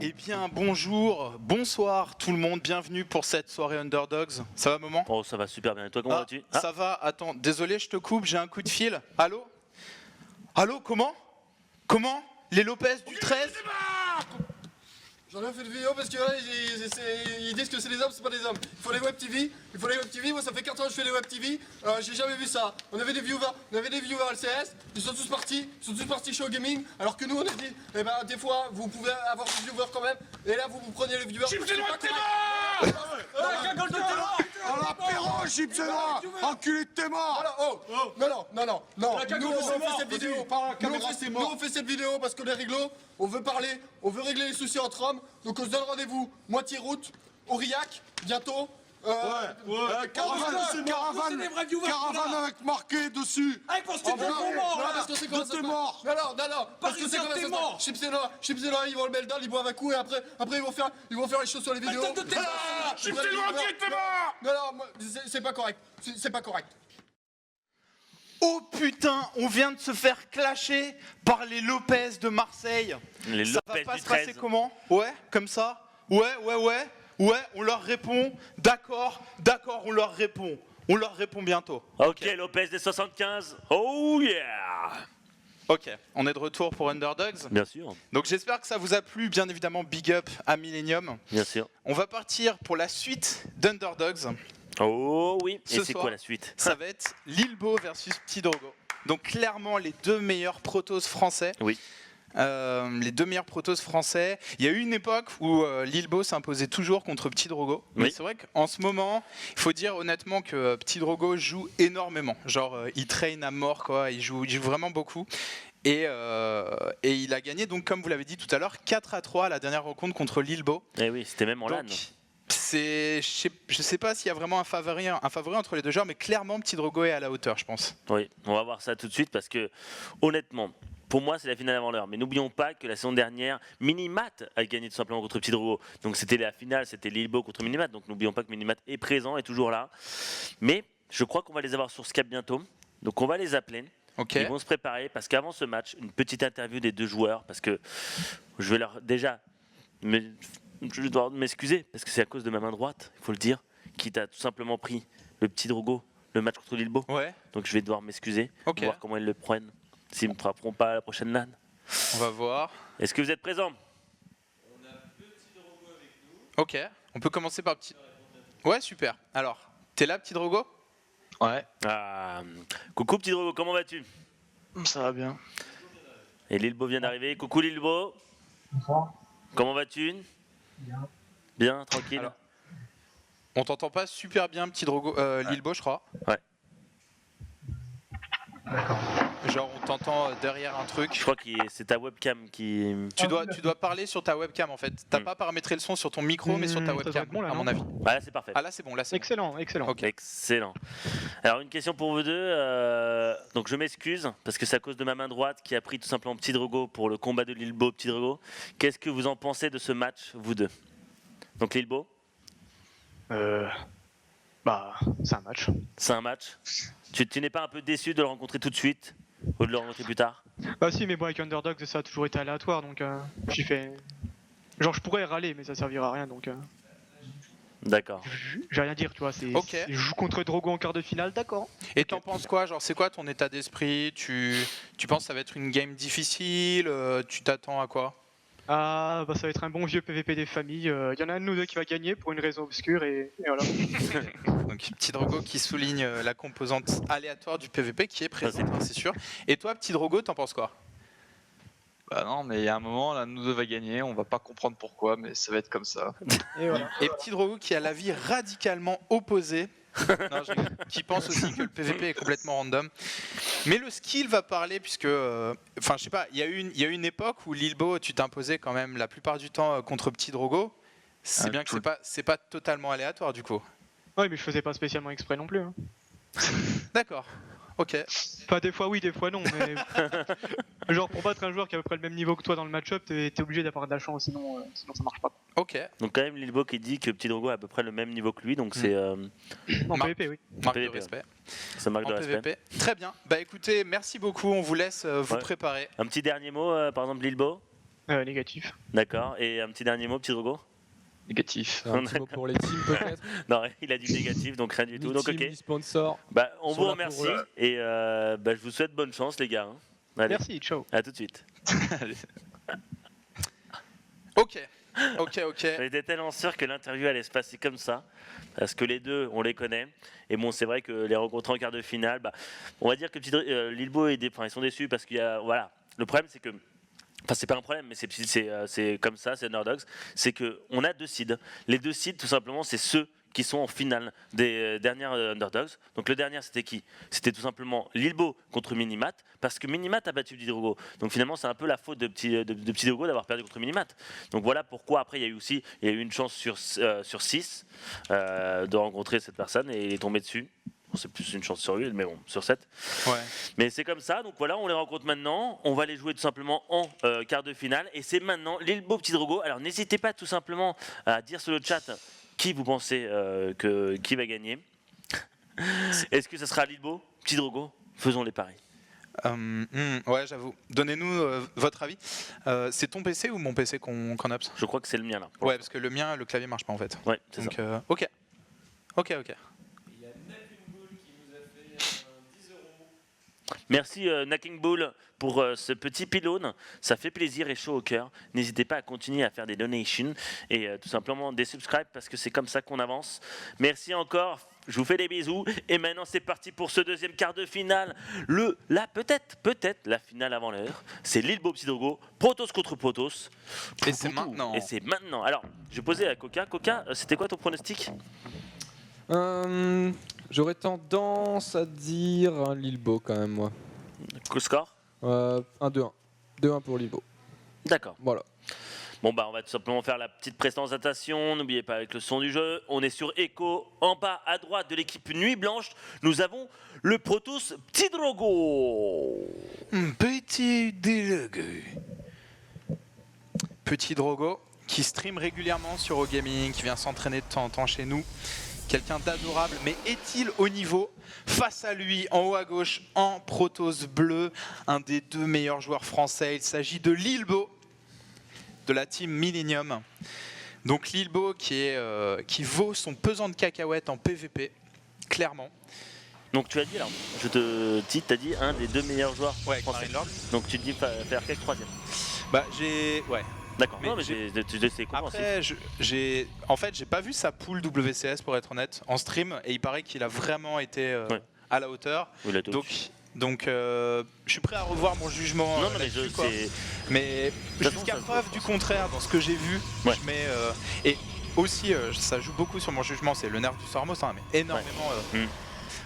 Eh bien, bonjour, bonsoir tout le monde, bienvenue pour cette soirée Underdogs. Ça va, Moment? Oh, ça va super bien. Et toi, comment vas-tu? Ça va, attends, désolé, je te coupe, j'ai un coup de fil. Allô? Allô, comment? Comment? Les Lopez du 13? J'en ai fait une vidéo parce que là, ils disent que c'est des hommes, c'est pas des hommes. Il faut les web TV, moi ça fait 4 ans que je fais des web TV, j'ai jamais vu ça. On avait des viewers LCS, ils sont tous partis chez Gaming, alors que nous on a dit, eh ben des fois vous pouvez avoir des viewers quand même, et là vous prenez les viewers. Chips et noix, t'es mort! Oh l'apéro, chips et noix! Enculé de t'es mort! Non, nous on fait cette vidéo parce qu'on est réglo, on veut parler, on veut régler les soucis entre hommes, donc on se donne rendez-vous, moitié route, Aurillac, bientôt. Caravane avec marqué dessus. Ah, parce que t'es mort là! Parce que c'est comme ça. Non, parce que c'est comme ça. Chips et noix, ils vont le meltdown, ils boivent un coup et après ils vont faire les choses sur les vidéos. Chips et noix, t'es mort! Non, c'est pas correct. C'est pas correct. Oh putain, on vient de se faire clasher par les Lopez de Marseille. Les Ça Lopez va pas du se passer 13. comment? Ouais, comme ça? Ouais, on leur répond. D'accord, on leur répond. On leur répond bientôt. Ok, Lopez des 75. Oh yeah! Ok, on est de retour pour Underdogs. Bien sûr, Donc j'espère que ça vous a plu, bien évidemment, big up à Millennium. bien sûr. On va partir pour la suite d'Underdogs. Oh oui. Ce Et c'est soir, quoi la suite? Ça va être Lilbo versus Petit Drogo. Donc clairement les deux meilleurs protos français. Oui. Les deux meilleurs protos français. Il y a eu une époque où Lilbo s'imposait toujours contre Petit Drogo. Mais Oui. c'est vrai qu'en ce moment, il faut dire honnêtement que Petit Drogo joue énormément. Genre il traîne à mort, quoi. Il joue vraiment beaucoup. Et il a gagné, donc comme vous l'avez dit tout à l'heure, 4-3 à la dernière rencontre contre Lilbo. Eh oui, c'était même en LAN. Je sais pas s'il y a vraiment un favori entre les deux joueurs, mais clairement Petit Drogo est à la hauteur, je pense. Oui, on va voir ça tout de suite parce que, honnêtement, pour moi, c'est la finale avant l'heure. Mais n'oublions pas que la saison dernière, Minimat a gagné tout simplement contre Petit Drogo. Donc c'était la finale, c'était Lilbo contre Minimat. Donc n'oublions pas que Minimat est présent, est toujours là. Mais je crois qu'on va les avoir sur Skype bientôt. Donc on va les appeler. Ok. Ils vont se préparer parce qu'avant ce match, une petite interview des deux joueurs parce que je vais leur déjà, je dois m'excuser parce que c'est à cause de ma main droite, il faut le dire, qui t'a tout simplement pris le Petit Drogo, le match contre Lilbo. Ouais. Donc je vais devoir m'excuser, Ok. voir comment ils le prennent, s'ils me frapperont pas à la prochaine LAN. On va voir. Est-ce que vous êtes présents? Ok. On peut commencer par Petit. Ouais, super. Alors, t'es là, Petit Drogo? Ouais, Coucou Petit Drogo, comment vas-tu? ça va bien. Et Lilbo vient d'arriver. Coucou Lilbo. Bonsoir. Comment vas-tu? Bien. Bien, tranquille. Alors. On t'entend pas super bien, Petit Drogo. Lilbo, je crois. Ouais. D'accord. Genre, on t'entend derrière un truc. Je crois que c'est ta webcam qui... Tu dois parler sur ta webcam en fait. T'as pas paramétré le son sur ton micro, mais sur ta Ça doit webcam, être bon, là, à non mon avis. Ah là c'est parfait. Ah là, c'est bon, là, c'est bon. Excellent. Ok. Excellent. Alors une question pour vous deux. Donc je m'excuse parce que c'est à cause de ma main droite qui a pris tout simplement Petit Drogo pour le combat de Lilbo Petit Drogo. Qu'est-ce que vous en pensez de ce match, vous deux? Donc Lilbo, Bah, c'est un match. c'est un match. Tu n'es pas un peu déçu de le rencontrer tout de suite ou de le rencontrer plus tard? Bah si, mais bon, avec Underdog, ça a toujours été aléatoire, donc j'ai fait... Genre, je pourrais râler, mais ça servira à rien, donc... D'accord. J'ai rien à dire, tu vois, Ok. je joue contre Drogo en quart de finale, d'accord. Et t'en penses quoi? Genre, c'est quoi ton état d'esprit? Tu penses que ça va être une game difficile? Tu t'attends à quoi? Ah, bah ça va être un bon vieux PVP des familles. Il y en a un de nous deux qui va gagner pour une raison obscure, et voilà. Donc, Petit Drogo qui souligne la composante aléatoire du PVP qui est présente, hein, c'est sûr. Et toi, Petit Drogo, t'en penses quoi? Bah non, mais il y a un moment, là, nous deux va gagner, on va pas comprendre pourquoi, mais ça va être comme ça. Et voilà. Et Petit Drogo qui a l'avis radicalement opposé, non, qui pense aussi que le PVP est complètement random. Mais le skill va parler puisque, enfin je sais pas, il y a eu une époque où Lilbo, tu t'imposais quand même la plupart du temps contre Petit Drogo. C'est bien que c'est pas totalement aléatoire du coup. Ouais, mais je faisais pas spécialement exprès non plus. Hein. D'accord. ok. Enfin, des fois oui, des fois non, mais genre pour battre un joueur qui a à peu près le même niveau que toi dans le match-up, t'es obligé d'avoir de la chance, sinon ça marche pas. Ok. Donc quand même Lilbo qui dit que Petit Drogo a à peu près le même niveau que lui, donc c'est En Mar- PvP, oui. Marque de PVP, respect. ça marque En de respect. PVP. Très bien. Bah écoutez, merci beaucoup. On vous laisse vous Ouais. préparer. Un petit dernier mot, par exemple Lilbo. Négatif. D'accord. Et un petit dernier mot, Petit Drogo. Négatif. Un petit mot pour les teams peut-être. Non, il a dit négatif, donc rien du Ni tout. Donc team, ok. ni sponsor. Bah, on Sont vous là remercie pour, et je vous souhaite bonne chance les gars. Hein. Allez, Merci, ciao. à tout de suite. Ok. J'étais tellement sûr que l'interview allait se passer comme ça, parce que les deux, on les connaît. Et bon, c'est vrai que les rencontrer en quart de finale, bah, on va dire que Lilbo et ils sont déçus parce qu'il y a, voilà. Le problème, c'est que, enfin, c'est pas un problème, mais c'est comme ça, c'est Underdogs, c'est que on a deux seeds. Les deux seeds, tout simplement, c'est ceux qui sont en finale des dernières Underdogs. Donc le dernier, c'était qui? C'était tout simplement Lilbo contre Minimat, parce que Minimat a battu Petit Drogo. Donc finalement, c'est un peu la faute de Petit Drogo d'avoir perdu contre Minimat. Donc voilà pourquoi après, il y a eu une chance sur 6 de rencontrer cette personne et il est tombé dessus. Bon, c'est plus une chance sur 8, mais bon, sur 7. Ouais. Mais c'est comme ça, donc voilà, on les rencontre maintenant. On va les jouer tout simplement en quart de finale. Et c'est maintenant Lilbo Petit Drogo. Alors n'hésitez pas tout simplement à dire sur le chat qui vous pensez qui va gagner. Est-ce que ce sera Lilbo, Petit Drogo? Faisons les paris. Ouais, j'avoue. Donnez-nous votre avis. C'est ton PC ou mon PC qu'on ops? Je crois que c'est le mien là. Ouais, parce que le mien, le clavier marche pas en fait. Ouais, c'est Donc, ça. ok. Merci Knacking Bull pour ce petit pylône, ça fait plaisir et chaud au cœur. N'hésitez pas à continuer à faire des donations et tout simplement des subscribes parce que c'est comme ça qu'on avance. Merci encore, je vous fais des bisous et maintenant c'est parti pour ce deuxième quart de finale. Peut-être la finale avant l'heure. C'est Lilbo Petit Drogo, Protoss contre Protoss. Et c'est maintenant. Et c'est maintenant. Alors, je vais poser à Coca. Coca, c'était quoi ton pronostic? J'aurais tendance à dire un Lilbo quand même, moi. Score? 1-2-1. 2-1 pour Lilbo. D'accord. Voilà. Bon bah on va tout simplement faire la petite présentation, n'oubliez pas avec le son du jeu, on est sur Echo, en bas à droite de l'équipe Nuit Blanche, nous avons le Protoss Petit Drogo. Petit Drogo. Petit Drogo qui stream régulièrement sur OGaming, qui vient s'entraîner de temps en temps chez nous. Quelqu'un d'adorable, mais est-il au niveau? Face à lui, en haut à gauche, en Protoss bleu, un des deux meilleurs joueurs français, il s'agit de Lilbo, de la team Millennium. Donc Lilbo qui vaut son pesant de cacahuètes en PVP, clairement. Donc tu as dit, alors, je te dis, tu as dit un des deux meilleurs joueurs Ouais, avec français. Marine Lord. Donc tu te dis Firecake 3ème. Bah j'ai... Ouais. D'accord, Mais non mais j'ai- c'est compréhensif. Après, j'ai pas vu sa pool WCS pour être honnête en stream et il paraît qu'il a vraiment été Ouais. à la hauteur. Oui, la touche. Donc, je suis prêt à revoir mon jugement. non, non, mais là-dessus, je, quoi. c'est... Mais toute façon, jusqu'à ça se preuve voit, du je contraire, dans ce que j'ai vu, Ouais. je mets et aussi ça joue beaucoup sur mon jugement, c'est le nerf du Sormos, hein, mais énormément.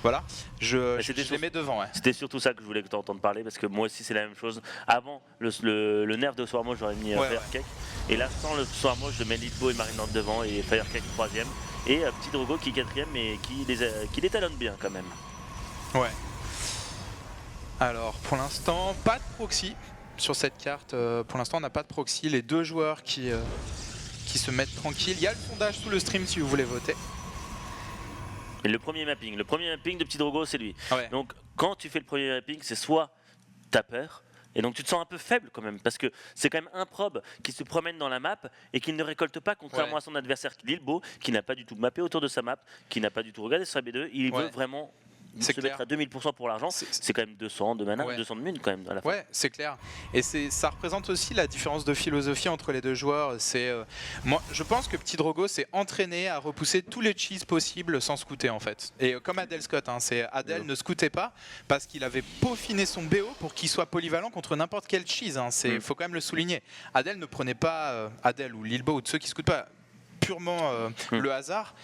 Voilà, je c'était les mets devant. Ouais. C'était surtout ça que je voulais que tu entendes parler parce que moi aussi c'est la même chose. Avant le nerf de Swarmo j'aurais mis Ouais, Firecake et là sans le Swarmo je mets Lilbo et Marine Lord devant et Firecake 3ème et Petit Drogo qui est 4ème mais qui les talonne bien quand même. Ouais. Alors pour l'instant, pas de proxy sur cette carte. Pour l'instant, on n'a pas de proxy. Les deux joueurs qui se mettent tranquilles. Il y a le sondage sous le stream si vous voulez voter. Et le premier mapping de Petit Drogo c'est lui. Ouais. Donc quand tu fais le premier mapping c'est soit t'as peur et donc tu te sens un peu faible quand même parce que c'est quand même un probe qui se promène dans la map et qui ne récolte pas contrairement Ouais. à son adversaire Lilbo qui n'a pas du tout mappé autour de sa map, qui n'a pas du tout regardé sur la B2, il Ouais. veut vraiment C'est se clair. mettre à 2000% pour l'argent. C'est quand même 200 de mana, Ouais. 200 de mine quand même à la fin. Ouais, c'est clair. Et ça représente aussi la différence de philosophie entre les deux joueurs. C'est moi, je pense que Petit Drogo s'est entraîné à repousser tous les cheese possibles sans scouter en fait. Et comme Adel Scott, hein, Adel ne scoutait pas parce qu'il avait peaufiné son BO pour qu'il soit polyvalent contre n'importe quel cheese. Hein. Faut quand même le souligner. Adel ne prenait pas Adel ou Lilbo ou de ceux qui scoutent pas purement le hasard,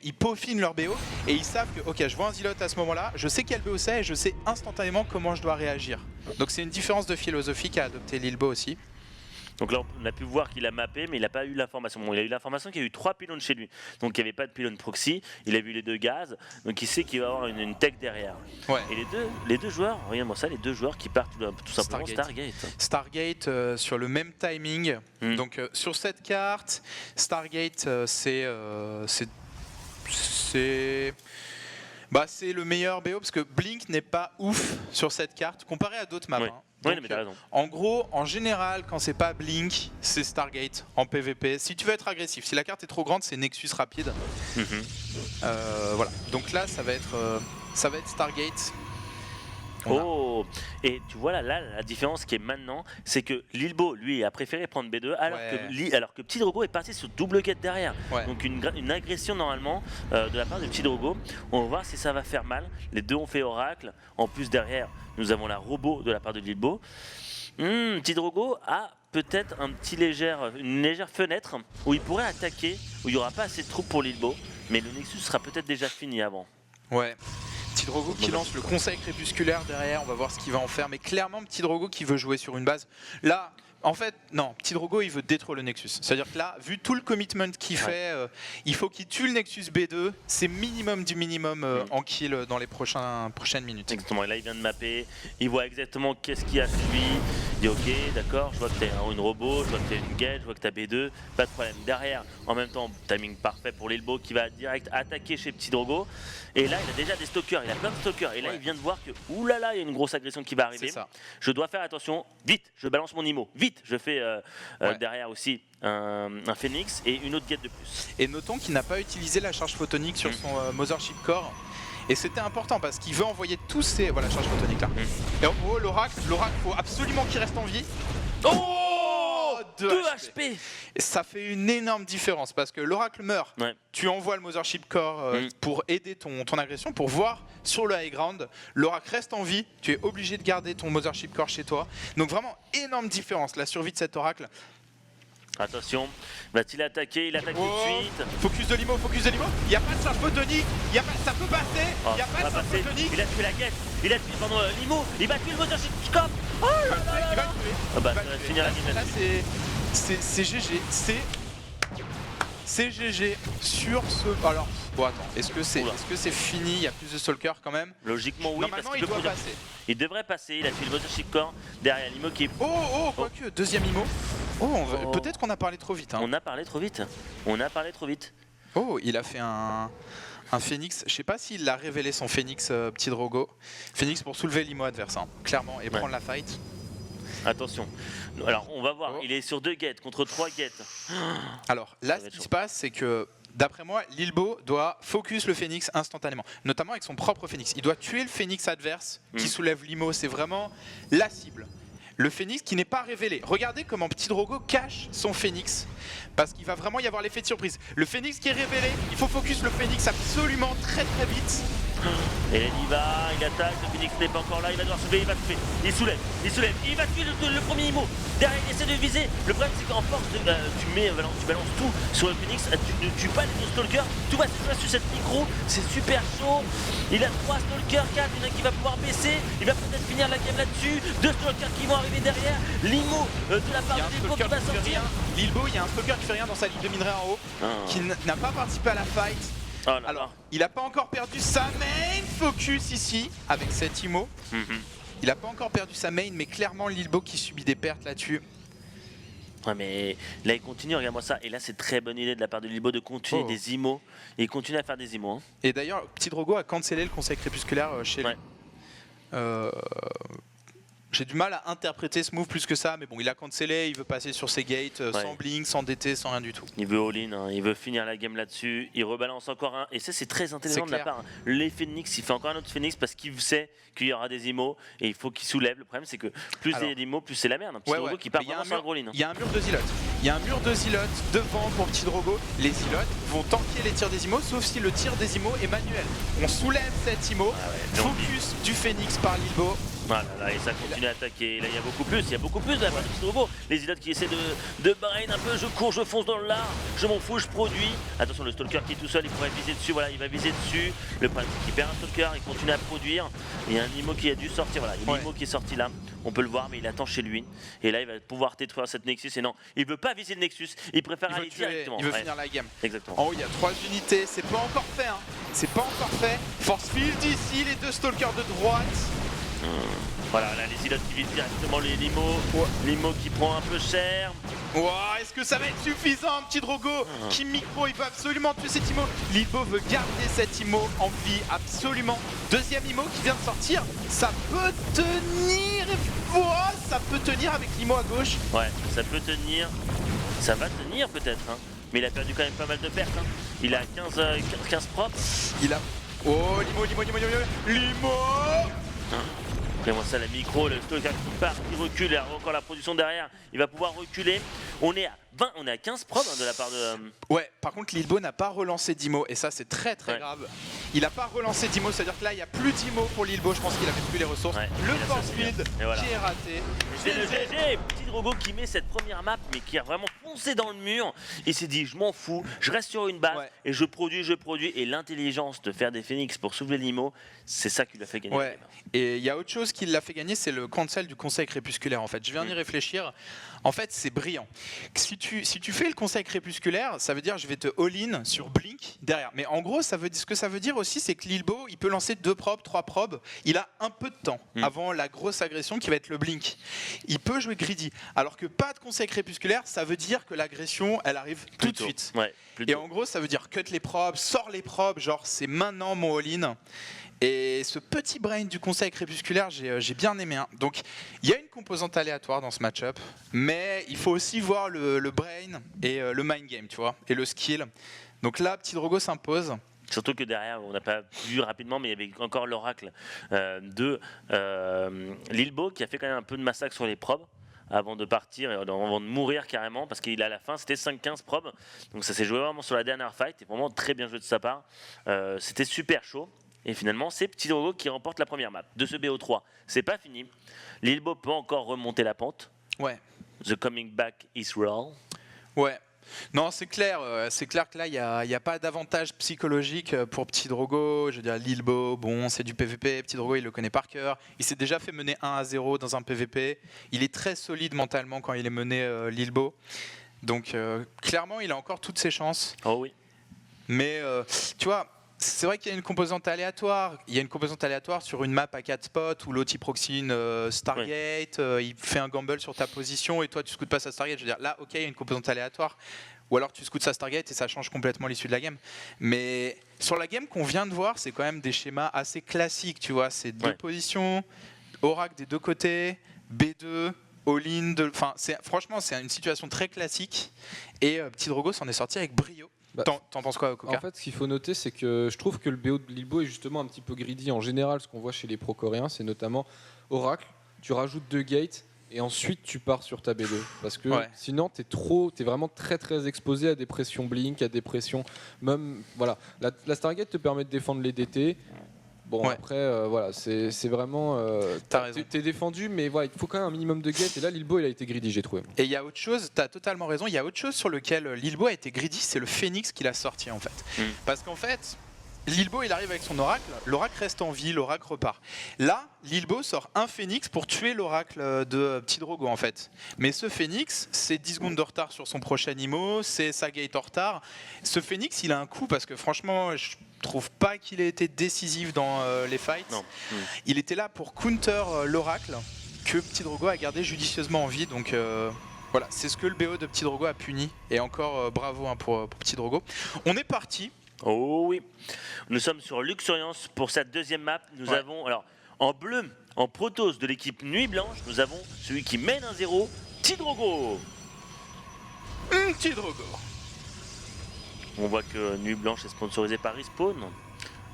ils peaufinent leur BO et ils savent que ok, je vois un Zilote à ce moment-là, je sais quel BO c'est et je sais instantanément comment je dois réagir. Donc c'est une différence de philosophie qu'a adopté Lilbo aussi. Donc là, on a pu voir qu'il a mappé, mais il n'a pas eu l'information. Bon, il a eu l'information qu'il y a eu 3 pylônes chez lui. Donc il n'y avait pas de pylône proxy. Il a vu les 2 gaz. Donc il sait qu'il va avoir une tech derrière. Ouais. Et les deux joueurs, regarde-moi ça, les 2 joueurs qui partent tout simplement Stargate. Stargate. Stargate sur le même timing. Donc sur cette carte, Stargate c'est le meilleur BO parce que Blink n'est pas ouf sur cette carte comparé à d'autres maps. Ouais. Hein. Oui, Donc, mais t'as raison. en gros, en général, quand c'est pas Blink, c'est Stargate en PvP. Si tu veux être agressif, si la carte est trop grande, c'est Nexus rapide. Voilà. Donc là, ça va être Stargate. Oh, et tu vois là, la différence qui est maintenant, c'est que Lilbo, lui, a préféré prendre B2 alors que Petit Drogo est parti sur double gate derrière. Ouais. Donc une agression normalement de la part de Petit Drogo. On va voir si ça va faire mal. Les 2 ont fait Oracle. En plus derrière, nous avons la robot de la part de Lilbo. Petit Drogo a peut-être une légère fenêtre où il pourrait attaquer, où il n'y aura pas assez de troupes pour Lilbo, mais le Nexus sera peut-être déjà fini avant. Ouais. Petit Drogo qui lance le conseil crépusculaire derrière, on va voir ce qu'il va en faire. Mais clairement, Petit Drogo qui veut jouer sur une base. Là, en fait, non, Petit Drogo il veut détruire le Nexus. C'est-à-dire que là, vu tout le commitment qu'il fait, il faut qu'il tue le Nexus B2. C'est minimum du minimum en kill dans les prochaines minutes. Exactement, et là il vient de mapper, il voit exactement qu'est-ce qu'il y a sur lui. Il dit ok, d'accord, je vois que tu as une robot, je vois que tu as une gate, je vois que tu as B2, pas de problème. Derrière, en même temps, timing parfait pour Lilbo qui va direct attaquer chez Petit Drogo. Et là, il a déjà des stalkers, il a plein de stalkers. Et là, il vient de voir que, oulala, il y a une grosse agression qui va arriver. C'est ça. Je dois faire attention, vite, je balance mon IMO, vite, je fais derrière aussi un Phoenix et une autre gate de plus. Et notons qu'il n'a pas utilisé la charge photonique sur son Mothership Core. Et c'était important parce qu'il veut envoyer tous ces... Voilà, charge photonique là. Et en gros, l'Oracle, faut absolument qu'il reste en vie. Oh 2 HP. Et ça fait une énorme différence parce que l'Oracle meurt. Ouais. Tu envoies le Mothership Core pour aider ton agression, pour voir sur le high ground. L'Oracle reste en vie, tu es obligé de garder ton Mothership Core chez toi. Donc vraiment, énorme différence, la survie de cet Oracle. Attention, va-t-il attaquer? Il attaque tout de suite. Focus de limo, il n'y a pas de charge photonique, ça peut passer, il n'y a pas de charge photonique. Il a tué la guette, il a tué l'IMO, il va tuer le Mothership Core. Oh là là, il va le tuer. Ah bah, ça va finir la game Là, là-dessus. c'est GG, c'est GG sur ce... Alors, bon attends, est-ce que c'est fini? Il y a plus de Stalker quand même? Logiquement oui, Normalement parce il qu'il doit passer. Il devrait passer, il a tué le Mothership Core derrière l'IMO qui est... Quoique, deuxième IMO. Peut-être qu'on a parlé trop vite. Hein. On a parlé trop vite. Oh, il a fait un Phoenix. Je sais pas s'il a révélé son Phoenix, Petit Drogo. Phoenix pour soulever l'IMO adverse, hein, clairement, et prendre la fight. Attention. Alors, on va voir. Il est sur 2 gates contre 3 gates. Alors, là, ce qui se passe, c'est que, d'après moi, Lilbo doit focus le Phoenix instantanément. Notamment avec son propre Phoenix. Il doit tuer le Phoenix adverse qui soulève l'IMO. C'est vraiment la cible. Le Phoenix qui n'est pas révélé. Regardez comment Petit Drogo cache son Phoenix. Parce qu'il va vraiment y avoir l'effet de surprise. Le Phoenix qui est révélé, il faut focus le Phoenix absolument très vite. Et il attaque, le Phoenix n'est pas encore là, il va devoir soulever, il soulève, il va tuer le premier IMO. Derrière, il essaie de viser. Le problème, c'est qu'en force, tu balances tout sur le Phoenix, tu ne tues pas les 2 stalkers, tout va se jouer sur cette micro, c'est super chaud. Il a 3 stalkers, 4, il y en a qui va pouvoir baisser, il va peut-être finir la game là-dessus. 2 stalkers qui vont arriver derrière, l'IMO de la part de Lilbo qui va sortir. Lilbo, il y a un stalker qui fait rien dans sa ligne de minerai en haut, qui n'a pas participé à la fight. Oh là Alors, il n'a pas encore perdu sa main focus ici, avec cet IMO. Il n'a pas encore perdu sa main, mais clairement Lilbo qui subit des pertes là-dessus. Ouais, mais là il continue, regarde-moi ça. Et là c'est très bonne idée de la part de Lilbo de continuer des IMO. Et il continue à faire des IMO. Hein. Et d'ailleurs, Petit Drogo a cancellé le conseil crépusculaire chez lui. J'ai du mal à interpréter ce move plus que ça, mais bon, il a cancellé, il veut passer sur ses gates sans blink, sans DT, sans rien du tout. Il veut all-in, hein, il veut finir la game là-dessus, il rebalance encore un, et ça c'est très intelligent de la part. Hein. Les Phoenix, il fait encore un autre Phoenix parce qu'il sait qu'il y aura des IMO et il faut qu'il soulève. Le problème c'est que plus il y a d'IMO, plus c'est la merde. Un Petit Drogo qui part vraiment sur un gros lean. Il y a un mur de Zilote. Il y a un mur de Zilote devant pour Petit Drogo. Les Zilotes vont tanker les tirs des IMO, sauf si le tir des IMO est manuel. On soulève cet IMO, focus du Phoenix par Lilbo. Voilà, là, et ça continue à attaquer. Là, il y a beaucoup plus de la part de Petit Drogo. Les Ilotes qui essaient de brain un peu. Je cours, je fonce dans le lard, je m'en fous, je produis. Attention, le Stalker qui est tout seul, il pourrait viser dessus. Voilà, il va viser dessus. Le problème, c'est qu'il perd un Stalker, il continue à produire. Il y a un Nimo qui a dû sortir. Voilà, il y a un Nimo qui est sorti là. On peut le voir, mais il attend chez lui. Et là, il va pouvoir détruire cette Nexus. Et non, il veut pas viser le Nexus. Il préfère aller directement. Il veut finir la game. Exactement. En haut, il y a 3 unités. C'est pas encore fait. Hein. C'est pas encore fait. Force field ici, les 2 stalkers de droite. Voilà, là, les Ilotes qui visent directement les Limo. Limo qui prend un peu cher. Wow, est-ce que ça va être suffisant, Petit Drogo? Kim Micro, il veut absolument tuer cet IMO. Lilbo veut garder cet IMO en vie, absolument. Deuxième IMO qui vient de sortir. Ça peut tenir. Oh, ça peut tenir avec l'IMO à gauche. Ouais, ça peut tenir. Ça va tenir peut-être. Hein. Mais il a perdu quand même pas mal de pertes. Hein. Il a 15 propres. Il a... Oh, Limo. Après-moi ça, la micro, le Stalker qui part, qui recule, il y a encore la production derrière, il va pouvoir reculer. On est à 20, on est à 15 probes de la part de... Ouais, par contre, Lilbo n'a pas relancé d'IMO, et ça, c'est très grave. Il n'a pas relancé d'IMO, c'est-à-dire que là, il n'y a plus d'IMO pour Lilbo, je pense qu'il avait plus les ressources. Ouais, le il a force ça, field voilà. qui est raté. C'est le GG, Petit Drogo qui met cette première map, mais qui a vraiment foncé dans le mur. Il s'est dit, je m'en fous, je reste sur une base, et je produis. Et l'intelligence de faire des phoenix pour soulever l'IMO, c'est ça qui lui a fait gagner. Ouais. Et il y a autre chose qui l'a fait gagner, c'est le cancel du conseil crépusculaire en fait. Je viens d'y réfléchir. En fait, c'est brillant. Si tu fais le conseil crépusculaire, ça veut dire je vais te all-in sur Blink derrière. Mais en gros, ce que ça veut dire aussi, c'est que Lilbo, il peut lancer 2 probes, 3 probes. Il a un peu de temps avant la grosse agression qui va être le Blink. Il peut jouer greedy. Alors que pas de conseil crépusculaire, ça veut dire que l'agression, elle arrive tout de suite. Ouais, et en gros, ça veut dire cut les probes, sors les probes, genre c'est maintenant mon all-in. Et ce petit brain du conseil crépusculaire, j'ai bien aimé. Hein. Donc, il y a une composante aléatoire dans ce match-up, mais il faut aussi voir le brain et le mind game, tu vois, et le skill. Donc là, Petit Drogo s'impose. Surtout que derrière, on n'a pas vu rapidement, mais il y avait encore l'oracle de Lilbo qui a fait quand même un peu de massacre sur les probes avant de partir, avant de mourir carrément, parce qu'il a la fin, c'était 5-15 probes. Donc ça s'est joué vraiment sur la dernière fight, et vraiment très bien joué de sa part. C'était super chaud. Et finalement, c'est Petit Drogo qui remporte la première map de ce BO3. C'est pas fini. Lilbo peut encore remonter la pente. Ouais. The coming back is real. Ouais. Non, c'est clair que là, il n'y a pas d'avantage psychologique pour Petit Drogo. Je veux dire, Lilbo, bon, c'est du PVP. Petit Drogo, il le connaît par cœur. Il s'est déjà fait mener 1-0 dans un PVP. Il est très solide mentalement quand il est mené Lilbo. Donc, clairement, il a encore toutes ses chances. Oh oui. Mais, tu vois... C'est vrai qu'il y a une composante aléatoire. Il y a une composante aléatoire sur une map à 4 spots où l'autre il proxine Stargate, il fait un gamble sur ta position et toi tu scouts pas sa Stargate. Je veux dire, là, ok, il y a une composante aléatoire. Ou alors tu scouts sa Stargate et ça change complètement l'issue de la game. Mais sur la game qu'on vient de voir, c'est quand même des schémas assez classiques, tu vois. C'est 2 positions, Oracle des 2 côtés, B2, all-in. Franchement, c'est une situation très classique. Et Petit Drogo s'en est sorti avec brio. T'en penses quoi, Coca? En fait, ce qu'il faut noter, c'est que je trouve que le BO de Lilbo est justement un petit peu greedy en général. Ce qu'on voit chez les pro-coréens, c'est notamment Oracle, tu rajoutes 2 gates et ensuite tu pars sur ta B2. Parce que sinon, t'es vraiment très exposé à des pressions blink, à des pressions. Même, voilà. La Stargate te permet de défendre les DT. Bon, après, voilà, c'est vraiment. T'es défendu, mais voilà, il faut quand même un minimum de get. Et là, Lilbo, il a été greedy, j'ai trouvé. Et il y a autre chose, t'as totalement raison, il y a autre chose sur lequel Lilbo a été greedy, c'est le Phoenix qu'il a sorti en fait. Parce qu'en fait, Lilbo, il arrive avec son oracle, l'oracle reste en vie, l'oracle repart. Là, Lilbo sort un Phoenix pour tuer l'oracle de Petit Drogo en fait. Mais ce Phoenix, c'est 10 secondes de retard sur son prochain IMO, c'est sa gate en retard. Ce Phoenix, il a un coup parce que franchement, je trouve pas qu'il ait été décisif dans les fights. Non. Il était là pour counter l'oracle que Petit Drogo a gardé judicieusement en vie. Donc voilà, c'est ce que le BO de Petit Drogo a puni. Et encore bravo pour Petit Drogo. On est parti. Oh oui. Nous sommes sur Luxuriance pour cette deuxième map. Nous avons, alors, en bleu, en Protoss de l'équipe Nuit Blanche, nous avons celui qui mène 1-0, Petit Drogo. Petit Drogo. On voit que Nuit Blanche est sponsorisée par Respawn,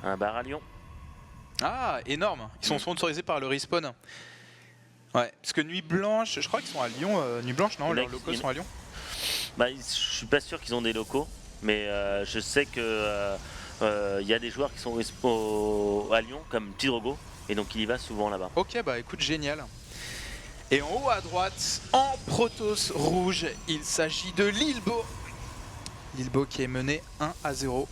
un bar à Lyon. Ah, énorme. Ils sont sponsorisés par le Respawn. Ouais, parce que Nuit Blanche, je crois qu'ils sont à Lyon. Nuit Blanche, non, leurs locaux sont à Lyon. Bah, je suis pas sûr qu'ils ont des locaux, mais je sais que y a des joueurs qui sont à Lyon, comme Petit Drogo, et donc il y va souvent là-bas. Ok, bah écoute, génial. Et en haut à droite, en Protoss rouge, il s'agit de Lilbo. Lilbo qui est mené 1-0.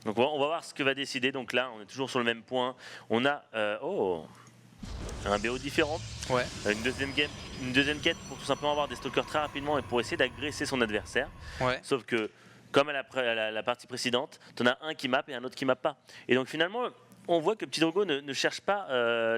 Donc on va voir ce que va décider. Donc là, on est toujours sur le même point. On a un BO différent. Ouais. Une deuxième quête pour tout simplement avoir des stalkers très rapidement et pour essayer d'agresser son adversaire. Ouais. Sauf que, comme à la partie précédente, tu en as un qui map et un autre qui map pas. Et donc finalement, on voit que Petit Drogo ne cherche pas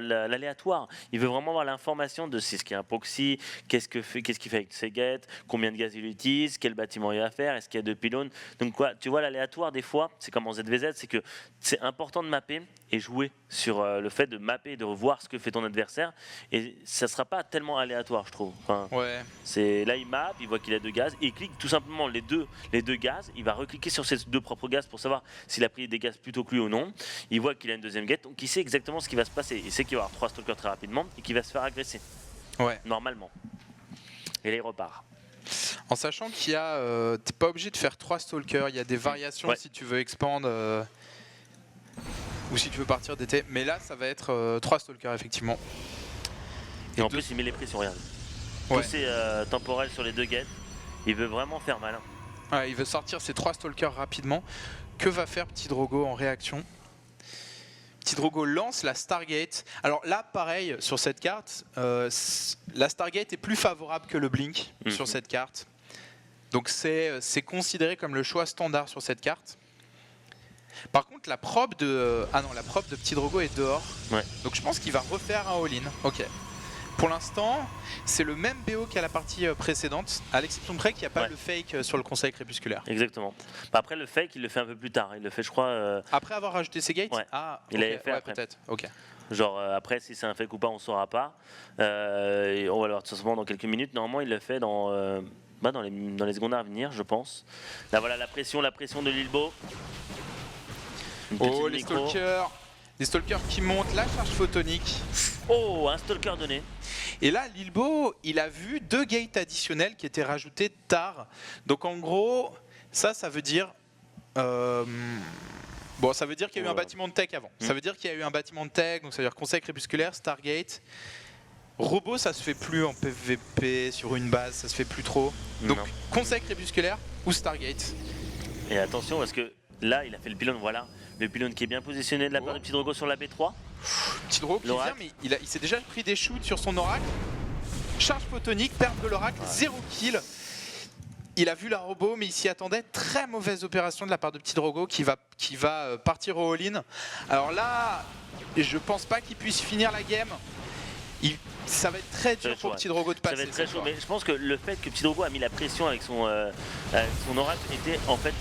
l'aléatoire. Il veut vraiment avoir l'information de ce qu'est un proxy, qu'est-ce qu'il fait avec ses gates, combien de gaz il utilise, quel bâtiment il va faire, est-ce qu'il y a 2 pylônes. Donc quoi, tu vois, l'aléatoire, des fois, c'est comme en ZVZ, c'est que c'est important de mapper et jouer sur le fait de mapper, de revoir ce que fait ton adversaire. Et ça ne sera pas tellement aléatoire, je trouve. Enfin, Ouais. là, il map, il voit qu'il a 2 gaz, il clique tout simplement les deux gaz, il va recliquer sur ses 2 propres gaz pour savoir s'il a pris des gaz plutôt que lui ou non. Il voit qu'il a une deuxième gate, donc il sait exactement ce qui va se passer. Il sait qu'il va y avoir 3 stalkers très rapidement et qu'il va se faire agresser. Ouais. Normalement. Et là, il repart. En sachant qu'il y a, t'es pas obligé de faire 3 stalkers, il y a des variations Ouais. si tu veux expand ou si tu veux partir d'été. Mais là, ça va être 3 stalkers effectivement. Et en deux- plus, il met les pressions, regarde. Ouais. Tous ces temporels sur les 2 gates, il veut vraiment faire malin. Ouais, il veut sortir ses 3 stalkers rapidement. Que va faire Petit Drogo en réaction? Petit Drogo lance la Stargate. Alors là, pareil, sur cette carte, la Stargate est plus favorable que le Blink sur cette carte. Donc c'est considéré comme le choix standard sur cette carte. Par contre, la prop de Petit Drogo est dehors. Ouais. Donc je pense qu'il va refaire un all-in. Ok. Pour l'instant, c'est le même BO qu'à la partie précédente, à l'exception près qu'il n'y a pas Ouais. le fake sur le conseil crépusculaire. Exactement. Bah, après, le fake, il le fait un peu plus tard. Il le fait, je crois, Après avoir rajouté ses gates. Ouais. Ah, Il ok, l'avait fait ouais, après. peut-être. Ok. genre après, si c'est un fake ou pas, on saura pas. Et on va le voir tout simplement dans quelques minutes. Normalement, il le fait dans les secondes à venir, je pense. Là, voilà la pression de Lilbo. Une petite Oh, les micro. stalkers. Les stalkers qui montent, la charge photonique. Oh, un stalker donné. Et là, Lilbo, il a vu 2 gates additionnels qui étaient rajoutés tard. Donc en gros, ça veut dire... Bon, ça veut dire qu'il y a eu un Voilà. bâtiment de tech avant. Ça veut dire qu'il y a eu un bâtiment de tech, donc ça veut dire conseil crépusculaire, Stargate. Robot, ça se fait plus en PVP sur une base, ça se fait plus trop. Donc Non. conseil crépusculaire ou Stargate. Et attention, parce que là, il a fait le pylône, voilà. Le pylône qui est bien positionné de la part du petit Drogo sur la B3. Petit Drogo qui L'oracle. vient, mais il s'est déjà pris des shoots sur son oracle. Charge photonique, perte de l'oracle, 0 kill. Il a vu la robot, mais il s'y attendait. Très mauvaise opération de la part de Petit Drogo qui va partir au all-in. Alors là, je pense pas qu'il puisse finir la game. Ça va être très dur pour chaud, Petit Drogo de Ça passer. va être très cette chaud, fois. mais je pense que le fait que Petit Drogo a mis la pression avec son oracle était en fait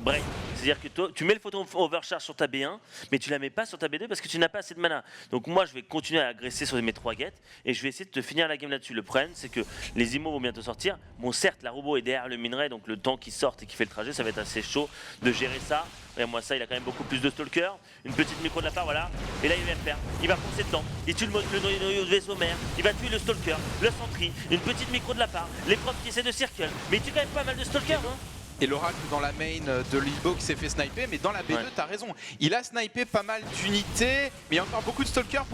break. C'est-à-dire que toi, tu mets le photon overcharge sur ta B1, mais tu la mets pas sur ta B2 parce que tu n'as pas assez de mana. Donc moi, je vais continuer à agresser sur mes 3 gates et je vais essayer de te finir la game là-dessus. Le problème, c'est que les immos vont bientôt sortir. Bon, certes, la robot est derrière le minerai, donc le temps qui sorte et qui fait le trajet, ça va être assez chaud de gérer ça. Regarde-moi ça, il a quand même beaucoup plus de stalkers. Une petite micro de la part, voilà. Et là, il va le faire. Il va foncer dedans. Il tue le noyau de vaisseau mère. Il va tuer le stalker, le sentry. Une petite micro de la part. Les profs qui essaient de circle. Mais il tue quand même pas mal de stalkers, hein. Et l'oracle dans la main de Lilbo qui s'est fait sniper, mais dans la B2, Ouais. t'as raison. Il a snipé pas mal d'unités, mais il y a encore beaucoup de stalkers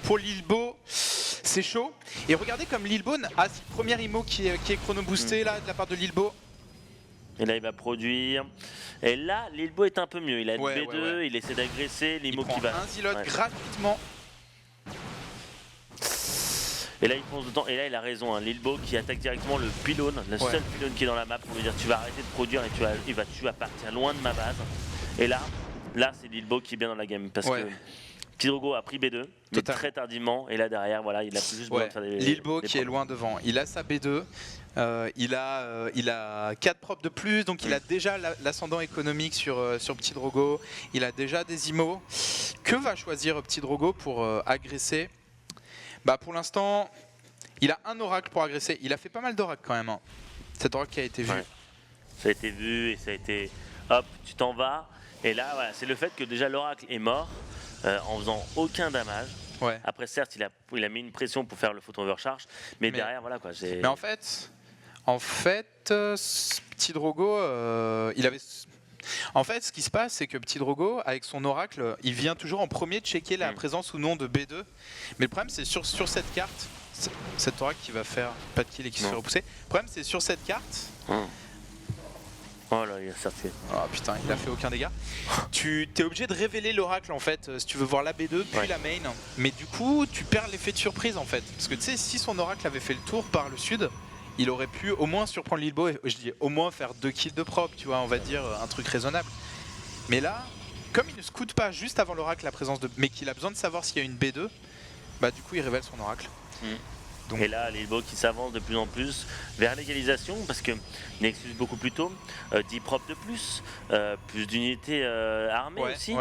pour Lilbo. C'est chaud. Et regardez comme Lilbo a ce premier immo qui est chrono-boosté là, de la part de Lilbo. Et là, il va produire. Et là, Lilbo est un peu mieux. Il a une Ouais, B2, ouais, ouais. il essaie d'agresser. Il L'immo prend qui va. un zilot Ouais. gratuitement. Et là, il fonce dedans. Et là, il a raison. Hein. Lilbo qui attaque directement le pylône, le seul pylône qui est dans la map pour lui dire tu vas arrêter de produire et tu vas partir loin de ma base. Et là c'est Lilbo qui est bien dans la game parce Ouais. que Petit Drogo a pris B2, mais Totalement. très tardivement. Et là derrière, voilà, il a juste besoin Ouais. de faire des. Lilbo des qui est props. loin devant. Il a sa B2. Il a 4 props de plus, donc il a déjà l'ascendant économique sur Petit Drogo. Il a déjà des immos. Que va choisir Petit Drogo pour agresser? Bah pour l'instant, il a un oracle pour agresser. Il a fait pas mal d'oracles quand même. Hein. Cet oracle qui a été vu. Ouais. Ça a été vu et ça a été hop, tu t'en vas. Et là, voilà, c'est le fait que déjà l'oracle est mort en faisant aucun damage. Ouais. Après, certes, il a mis une pression pour faire le photon overcharge, mais derrière, voilà quoi. Mais en fait, Petit Drogo, il avait En fait, ce qui se passe, c'est que Petit Drogo, avec son oracle, il vient toujours en premier checker la présence ou non de B2. Mais le problème, c'est sur cette carte, cet oracle qui va faire pas de kill et qui se fait repousser. Le problème, c'est sur cette carte. Oh là, il a sorti. Oh putain, il a fait aucun dégât. Tu es obligé de révéler l'oracle en fait, si tu veux voir la B2 puis la main. Mais du coup, tu perds l'effet de surprise en fait. Parce que tu sais, si son oracle avait fait le tour par le sud, il aurait pu au moins surprendre Lilbo et je dis au moins faire 2 kills de prop, tu vois, on va dire un truc raisonnable. Mais là, comme il ne scoute pas juste avant l'oracle la présence de... mais qu'il a besoin de savoir s'il y a une B2, bah du coup il révèle son oracle. Donc... Et là, Lilbo qui s'avance de plus en plus vers l'égalisation parce que Nexus beaucoup plus tôt, 10 props de plus, plus d'unités armées aussi.